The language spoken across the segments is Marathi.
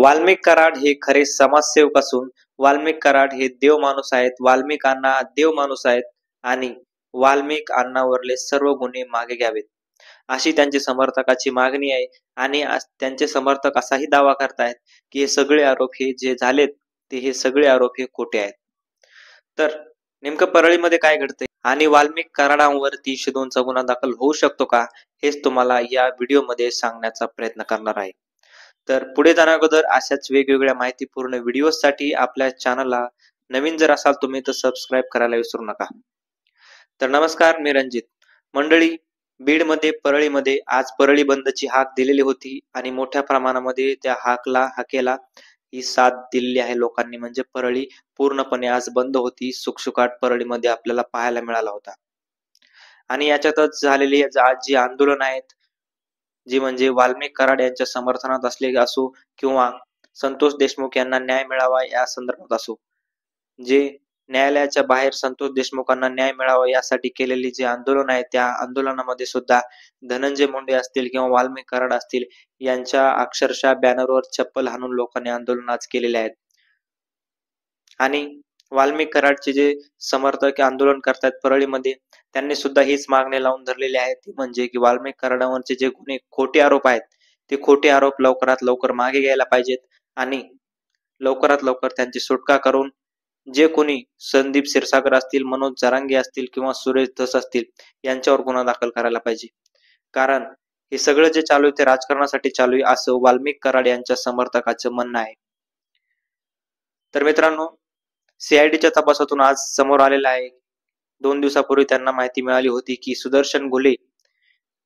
वाल्मिक कराड हे खरे समाजसेवक असून वाल्मिक कराड हे देव माणूस आहेत. वाल्मिक अण्णा देव माणूस आहेत आणि वाल्मिक अण्णावरले सर्व गुन्हे मागे घ्यावेत अशी त्यांची समर्थकाची मागणी आहे. आणि त्यांचे समर्थक असाही दावा करतायत की हे सगळे आरोप हे जे झालेत ते हे सगळे आरोप हे खोटे आहेत. तर नेमकं परळीमध्ये काय घडतंय आणि वाल्मिक कराडांवर 302 चा गुन्हा दाखल होऊ शकतो का, हेच तुम्हाला या व्हिडिओमध्ये सांगण्याचा प्रयत्न करणार आहे. तर पुढे जाण्याअगोदर अशाच वेगवेगळ्या माहितीपूर्ण व्हिडिओसाठी आपल्या चॅनलला नवीन जर असाल तुम्ही तर सबस्क्राईब करायला विसरू नका. तर नमस्कार, मी रणजित. मंडळी, बीडमध्ये परळीमध्ये आज परळी बंदची हाक दिलेली होती आणि मोठ्या प्रमाणामध्ये त्या हाकेला ही साथ दिलेली आहे लोकांनी. म्हणजे परळी पूर्णपणे आज बंद होती. सुखसुखाट परळीमध्ये आपल्याला पाहायला मिळाला होता. आणि याच्यातच झालेली आज जी आंदोलन आहेत, जी म्हणजे वाल्मिक कराड यांच्या समर्थनात असले असो किंवा संतोष देशमुख यांना न्याय मिळावा या संदर्भात असो, जे न्यायालयाच्या बाहेर संतोष देशमुखांना न्याय मिळावा यासाठी केलेली जे आंदोलन आहे, त्या आंदोलनामध्ये सुद्धा धनंजय मुंडे असतील किंवा वाल्मिक कराड असतील यांच्या अक्षरशः बॅनरवर चप्पल हाणून लोकांनी आंदोलन आज केलेले आहेत. आणि वाल्मिक कराडचे जे समर्थक आंदोलन करतात परळीमध्ये, त्यांनी सुद्धा हीच मागणी लावून धरलेली आहे, ती म्हणजे की वाल्मिक कराडावरचे जे गुन्हे खोटे आरोप आहेत ते खोटे आरोप लवकरात लवकर मागे घ्यायला पाहिजेत आणि लवकरात लवकर त्यांची सुटका करून जे कोणी संदीप क्षीरसागर असतील, मनोज जरांगे असतील किंवा सुरेश धस असतील यांच्यावर गुन्हा दाखल करायला पाहिजे. कारण हे सगळं जे चालू आहे ते राजकारणासाठी चालू आहे असं वाल्मिक कराड यांच्या समर्थकाचं म्हणणं आहे. तर मित्रांनो, सीआयडीच्या तपासातून आज समोर आलेला आहे, 2 दिवसापूर्वी त्यांना माहिती मिळाली होती की सुदर्शन घुले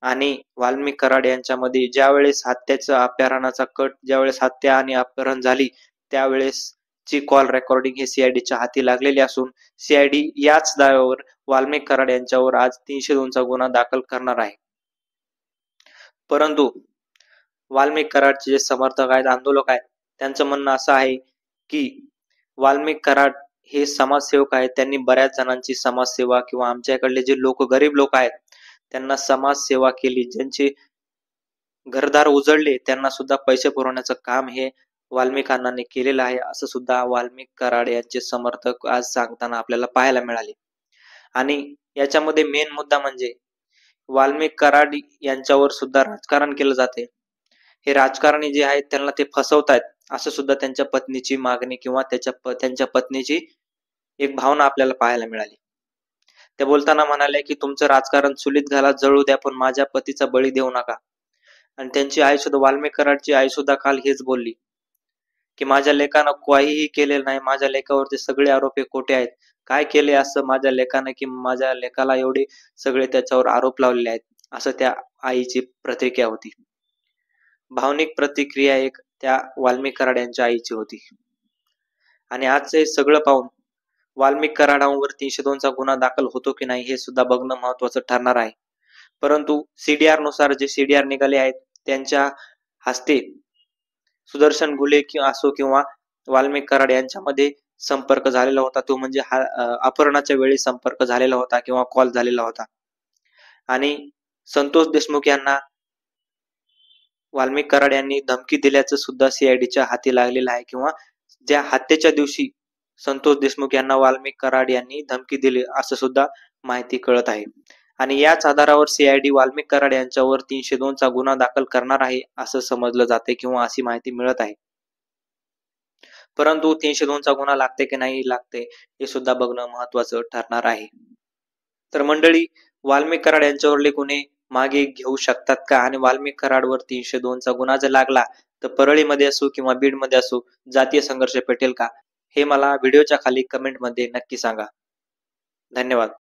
आणि वाल्मिक कराड यांच्यामध्ये ज्यावेळेस हत्याचं अपहरणाचा कट, ज्यावेळेस हत्या आणि अपहरण झाली त्यावेळेस ची कॉल रेकॉर्डिंग हे सीआयडीच्या हाती लागलेली असून सीआयडी याच दाव्यावर वाल्मिक कराड यांच्यावर आज 302 चा गुन्हा दाखल करणार आहे. परंतु वाल्मिक कराडचे जे समर्थक आहेत, आंदोलक आहेत, त्यांचं म्हणणं असं आहे की वाल्मिक कराड हे समाजसेवक आहेत. त्यांनी बऱ्याच जणांची समाजसेवा किंवा आमच्याकडले जे लोक गरीब लोक आहेत त्यांना समाजसेवा केली, ज्यांचे घरदार उजळले त्यांना सुद्धा पैसे पुरवण्याचं काम हे वाल्मिक अण्णांनी केलेलं आहे असं सुद्धा वाल्मिक कराड यांचे समर्थक आज सांगताना आपल्याला पाहायला मिळाले. आणि याच्यामध्ये मेन मुद्दा म्हणजे वाल्मिक कराड यांच्यावर सुद्धा राजकारण केलं जाते. हे राजकारणी जे आहेत त्यांना ते फसवतायत असं सुद्धा त्यांच्या पत्नीची मागणी किंवा त्यांच्या पत्नीची एक भावना आपल्याला पाहायला मिळाली. त्या बोलताना म्हणाले की तुमचं राजकारण चुलीत घाला, जळू द्या, पण माझ्या पतीचा बळी देऊ नका. आणि त्यांची आई सुद्धा, वाल्मिक कराडची आई सुद्धा काल हेच बोलली की माझ्या लेकानं काहीही केलेलं नाही, माझ्या लेकावरचे सगळे आरोप हे खोटे आहेत. काय केले असं माझ्या लेकानं की माझ्या लेकाला एवढे सगळे त्याच्यावर आरोप लावलेले आहेत, असं त्या आईची प्रतिक्रिया होती. भावनिक प्रतिक्रिया एक त्या वाल्मिक कराड यांच्या आईची होती. आणि आजचं हे सगळं पाहून वाल्मिक कराडांवर 302 चा गुन्हा दाखल होतो की नाही हे सुद्धा बघणं महत्वाचं ठरणार आहे. परंतु सीडीआर नुसार जे सीडीआर निघाले आहेत त्यांच्या हस्ते सुदर्शन घुले असो किंवा वाल्मिक कराड यांच्यामध्ये संपर्क झालेला होता, तो म्हणजे अपहरणाच्या वेळी संपर्क झालेला होता किंवा कॉल झालेला होता. आणि संतोष देशमुख यांना वाल्मिक कराड यांनी धमकी दिल्याचं सुद्धा सीआयडीच्या हाती लागलेलं आहे किंवा ज्या हत्येच्या दिवशी संतोष देशमुख यांना वाल्मिक कराड यांनी धमकी दिली असं सुद्धा माहिती कळत आहे. आणि याच आधारावर सीआयडी वाल्मिक कराड यांच्यावर 302 चा गुन्हा दाखल करणार आहे असं समजलं जाते किंवा अशी माहिती मिळत आहे. परंतु 302 चा गुन्हा लागते की नाही लागते हे सुद्धा बघणं महत्वाचं ठरणार आहे. तर मंडळी, वाल्मिक कराड यांच्यावरले गुन्हे मागे घेऊ शकतात का आणि वाल्मिक कराडवर 302 चा गुन्हा जर लागला तर परळीमध्ये असो किंवा बीडमध्ये असो जातीय संघर्ष पेटेल का, हे मला व्हिडिओच्या खाली कमेंटमध्ये नक्की सांगा. धन्यवाद.